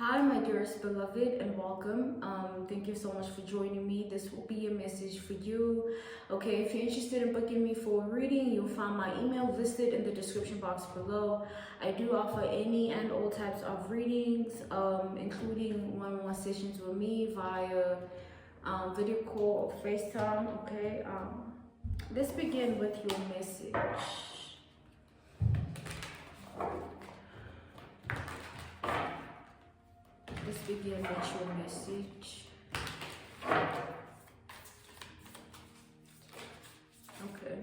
Hi, my dearest beloved, and welcome. Thank you so much for joining me. This will be a message for you. Okay, if you're interested in booking me for a reading, you'll find my email listed in the description box below. I do offer any and all types of readings, including one-on-one sessions with me via video call or FaceTime. Okay, let's begin with your message. Let's begin with your message. Okay.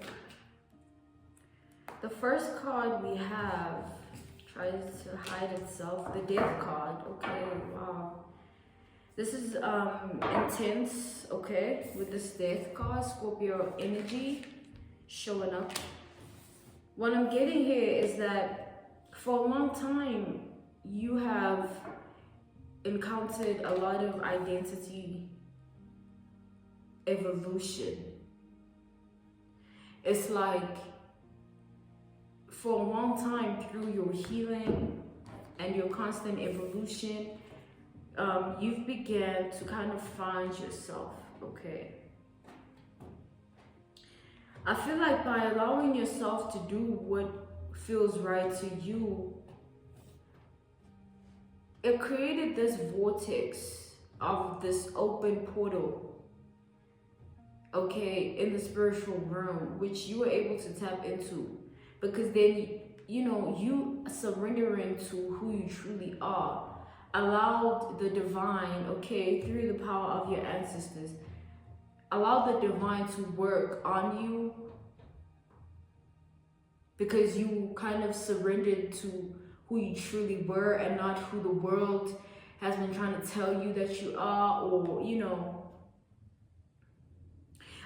The first card we have tries to hide itself. The Death card. Okay. Wow. This is intense. Okay. With this Death card, Scorpio energy showing up. What I'm getting here is that for a long time you have encountered a lot of identity evolution. It's like for a long time through your healing and your constant evolution, you've began to kind of find yourself. Okay, I feel like by allowing yourself to do what feels right to you, it created this vortex of this open portal, okay, in the spiritual realm, which you were able to tap into, because then, you surrendering to who you truly are allowed the divine, okay, through the power of your ancestors, allow the divine to work on you, because you kind of surrendered to who you truly were and not who the world has been trying to tell you that you are, or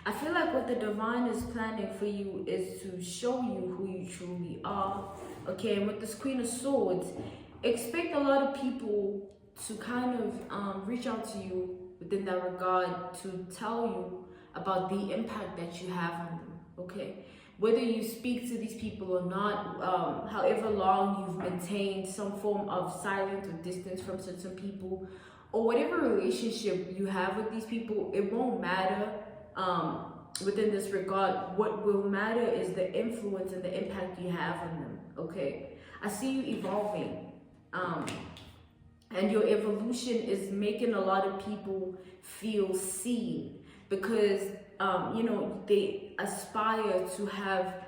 I feel like what the divine is planning for you is to show you who you truly are. Okay, and with this Queen of Swords, expect a lot of people to kind of reach out to you within that regard to tell you about the impact that you have on them. Okay, whether you speak to these people or not, however long you've maintained some form of silence or distance from certain people, or whatever relationship you have with these people, it won't matter within this regard. What will matter is the influence and the impact you have on them. Okay, I see you evolving, and your evolution is making a lot of people feel seen, because they aspire to have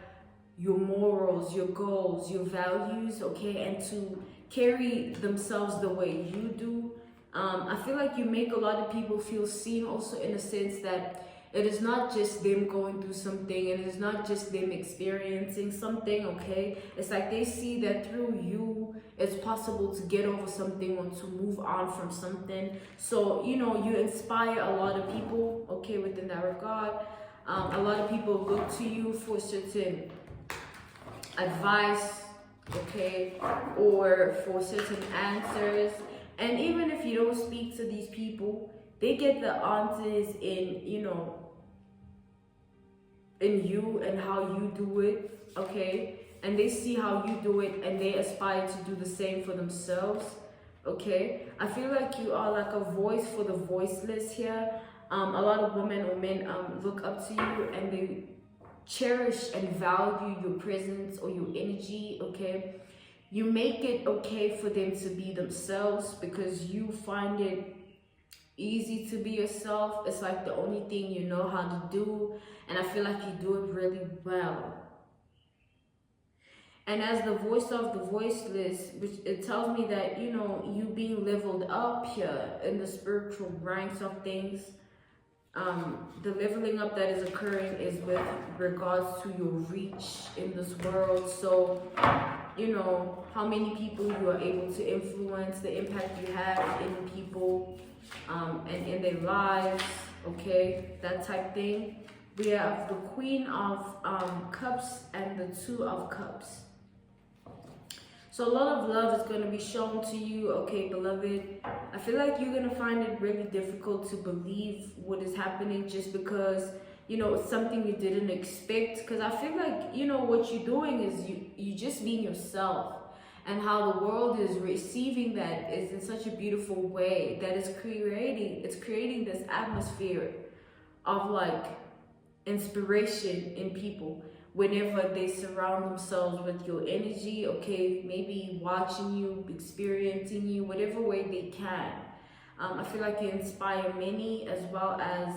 your morals, your goals, your values, okay, and to carry themselves the way you do. I feel like you make a lot of people feel seen also, in a sense that it is not just them going through something, and it is not just them experiencing something, okay? It's like they see that through you, it's possible to get over something or to move on from something. So, you inspire a lot of people, okay, within that regard. A lot of people look to you for certain advice, okay, or for certain answers. And even if you don't speak to these people, they get the answers in you and how you do it, okay? And they see how you do it and they aspire to do the same for themselves, okay? I feel like you are like a voice for the voiceless here. A lot of women or men look up to you, and they cherish and value your presence or your energy, okay? You make it okay for them to be themselves, because you find it easy to be yourself. It's like the only thing you know how to do, and I feel like you do it really well. And as the voice of the voiceless, which it tells me that you being leveled up here in the spiritual ranks of things. The leveling up that is occurring is with regards to your reach in this world. So how many people you are able to influence, the impact you have in people and in their lives, okay, that type thing. We have the Queen of Cups and the Two of Cups. So a lot of love is going to be shown to you, okay, beloved. I feel like you're going to find it really difficult to believe what is happening, just because it's something you didn't expect. Because I feel like what you're doing is you just being yourself. and how the world is receiving that is in such a beautiful way that it's creating this atmosphere of like inspiration in people whenever they surround themselves with your energy, okay, maybe watching you, experiencing you, whatever way they can. I feel like you inspire many, as well as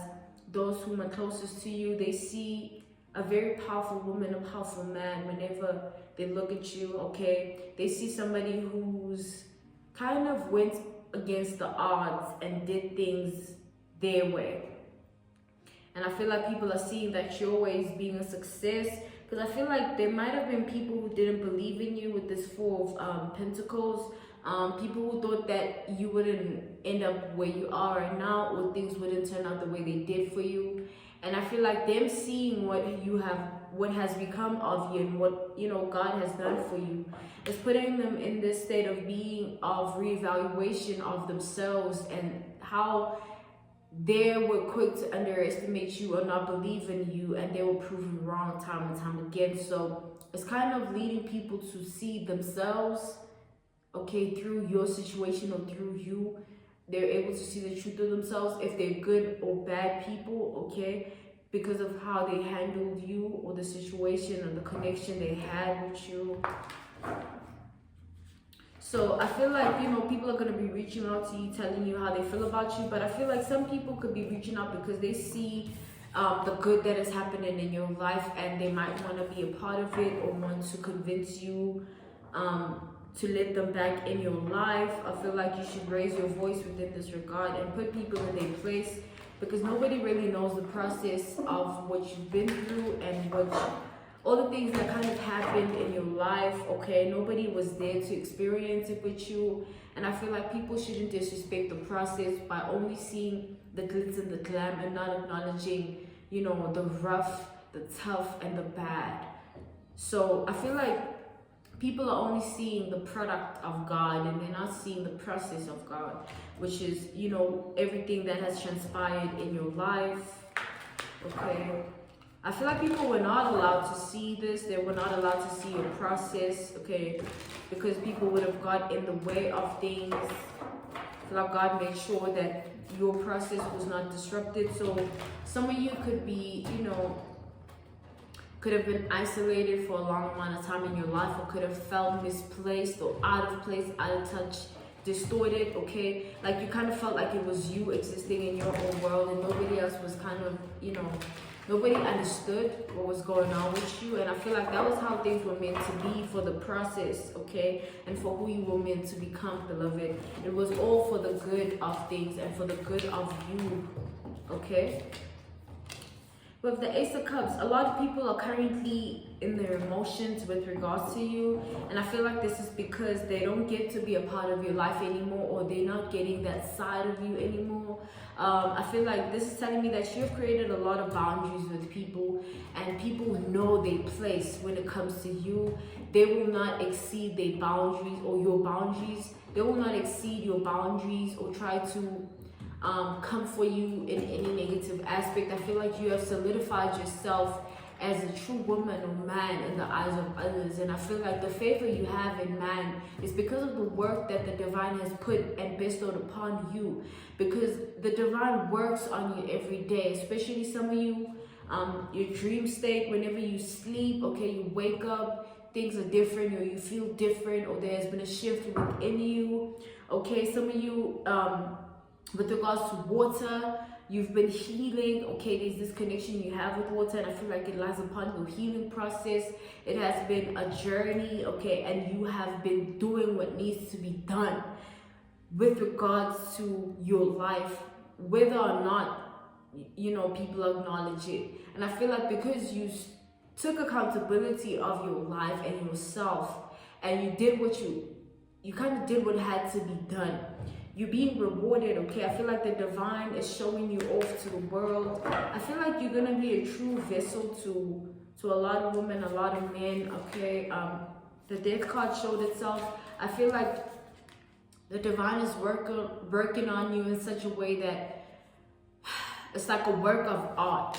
those whom are closest to you. They see a very powerful woman, a powerful man whenever they look at you, okay? They see somebody who's kind of went against the odds and did things their way. And I feel like people are seeing that your way is being a success, because I feel like there might have been people who didn't believe in you with this Four of Pentacles. People who thought that you wouldn't end up where you are right now, or things wouldn't turn out the way they did for you. And I feel like them seeing what has become of you, and what God has done for you, is putting them in this state of being, of reevaluation of themselves, and how they were quick to underestimate you or not believe in you, and they were proven wrong time and time again. So it's kind of leading people to see themselves, okay, through your situation or through you. They're able to see the truth of themselves, if they're good or bad people, okay, because of how they handled you, or the situation or the connection they had with you. So I feel like, people are going to be reaching out to you, telling you how they feel about you. But I feel like some people could be reaching out because they see the good that is happening in your life, and they might want to be a part of it, or want to convince you to let them back in your life. I feel like you should raise your voice within this regard and put people in their place, because nobody really knows the process of what you've been through, and all the things that kind of happened in your life, okay? Nobody was there to experience it with you. And I feel like people shouldn't disrespect the process by only seeing the glitz and the glam, and not acknowledging, the rough, the tough, and the bad. So I feel like people are only seeing the product of God, and they're not seeing the process of God, which is, everything that has transpired in your life, okay? I feel like people were not allowed to see this. They were not allowed to see your process, okay? Because people would have got in the way of things. I feel like God made sure that your process was not disrupted. So some of you could be, could have been isolated for a long amount of time in your life, or could have felt misplaced, or out of place, out of touch, distorted, okay? Like you kind of felt like it was you existing in your own world, and nobody else was kind of, nobody understood what was going on with you. And I feel like that was how things were meant to be, for the process, okay? And for who you were meant to become, beloved. It was all for the good of things, and for the good of you, okay? With the Ace of Cups, a lot of people are currently in their emotions with regards to you. And I feel like this is because they don't get to be a part of your life anymore, or they're not getting that side of you anymore. I feel like this is telling me that you've created a lot of boundaries with people, and people know their place when it comes to you. They will not exceed their boundaries, or your boundaries. They will not exceed your boundaries, or try to come for you in any negative aspect. I feel like you have solidified yourself as a true woman or man in the eyes of others. And I feel like the favor you have in man is because of the work that the divine has put and bestowed upon you. Because the divine works on you every day, especially some of you, your dream state, whenever you sleep, okay, you wake up, things are different, or you feel different, or there's been a shift within you, okay? Some of you, with regards to water, you've been healing, okay? There's this connection you have with water, and I feel like it lies upon your healing process. It has been a journey, okay? And you have been doing what needs to be done with regards to your life, whether or not, people acknowledge it. And I feel like because you took accountability of your life and yourself, and you did what you kind of did what had to be done, you're being rewarded, okay? I feel like the divine is showing you off to the world. I feel like you're gonna be a true vessel to a lot of women, a lot of men, okay? The death card showed itself. I feel like the divine is working on you in such a way that it's like a work of art,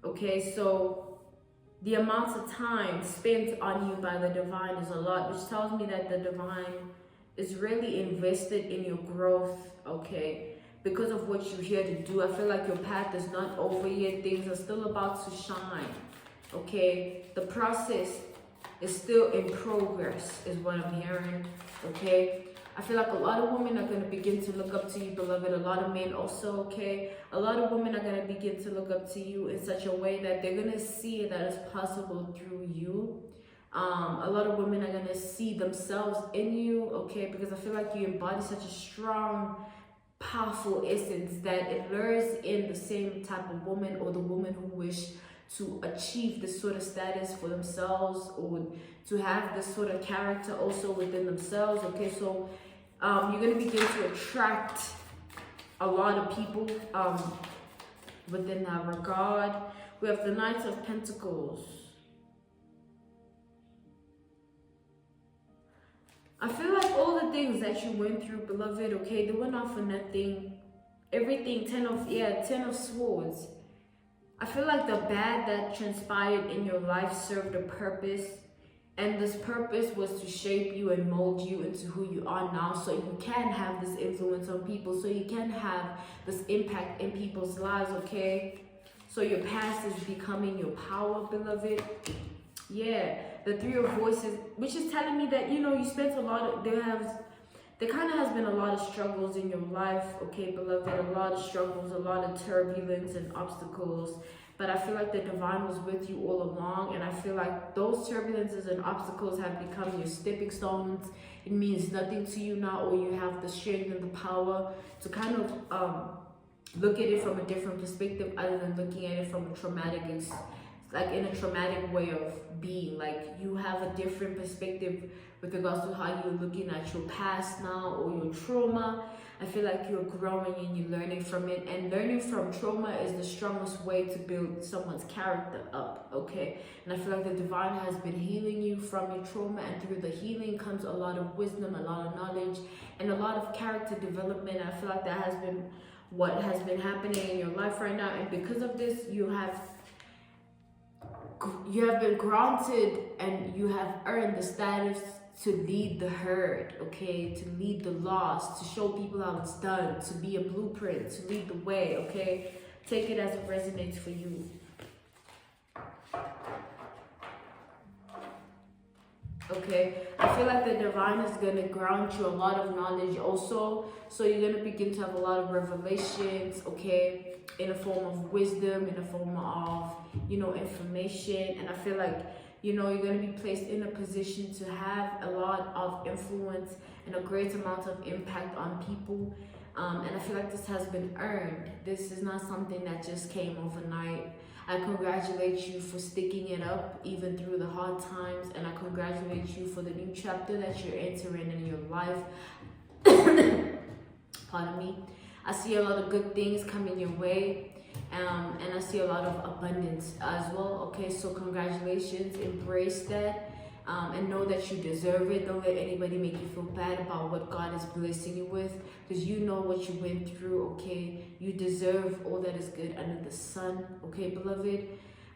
okay? So the amount of time spent on you by the divine is a lot, which tells me that the divine is really invested in your growth, okay? Because of what you're here to do. I feel like your path is not over yet. Things are still about to shine, okay? The process is still in progress, is what I'm hearing, okay? I feel like a lot of women are going to begin to look up to you, beloved. A lot of men also, okay? A lot of women are going to begin to look up to you in such a way that they're going to see that it's possible through you. A lot of women are going to see themselves in you, okay? Because I feel like you embody such a strong, powerful essence that it lures in the same type of woman, or the woman who wish to achieve this sort of status for themselves, or to have this sort of character also within themselves, okay? So you're going to begin to attract a lot of people within that regard. We have the Knight of Pentacles. I feel like all the things that you went through, beloved, okay, they were not for nothing. Everything, 10 of Swords. I feel like the bad that transpired in your life served a purpose. And this purpose was to shape you and mold you into who you are now, so you can have this influence on people, so you can have this impact in people's lives, okay? So your past is becoming your power, beloved. Yeah, the Three of Voices, which is telling me that, you know, you spent a lot of, there kind of has been a lot of struggles in your life, okay, beloved? A lot of struggles, a lot of turbulence and obstacles. But I feel like the divine was with you all along, and I feel like those turbulences and obstacles have become your stepping stones. It means nothing to you now, or you have the strength and the power to kind of look at it from a different perspective, other than looking at it from a traumatic, like in a traumatic way of being. Like, you have a different perspective with regards to how you're looking at your past now, or your trauma. I feel like you're growing and you're learning from it, and learning from trauma is the strongest way to build someone's character up, okay? And I feel like the divine has been healing you from your trauma, and through the healing comes a lot of wisdom, a lot of knowledge, and a lot of character development. I feel like that has been what has been happening in your life right now, and because of this, you have been granted and you have earned the status to lead the herd, okay? To lead the lost, to show people how it's done, to be a blueprint, to lead the way, okay? Take it as it resonates for you. Okay, I feel like the divine is going to grant you a lot of knowledge also. So you're going to begin to have a lot of revelations, okay? In a form of wisdom, in a form of, you know, information. And I feel like, you know, you're going to be placed in a position to have a lot of influence and a great amount of impact on people. And I feel like this has been earned. This is not something that just came overnight. I congratulate you for sticking it up even through the hard times. And I congratulate you for the new chapter that you're entering in your life. Pardon me. I see a lot of good things coming your way. And I see a lot of abundance as well, okay? So congratulations, embrace that, and know that you deserve it. Don't let anybody make you feel bad about what God is blessing you with, because you know what you went through, okay? You deserve all that is good under the sun, okay, beloved?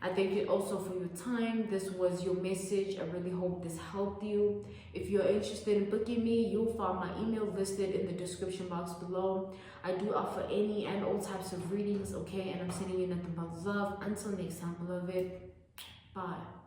I thank you also for your time. This was your message. I really hope this helped you. If you're interested in booking me, you'll find my email listed in the description box below. I do offer any and all types of readings, okay? And I'm sending you nothing but love. Until next time, beloved. Bye.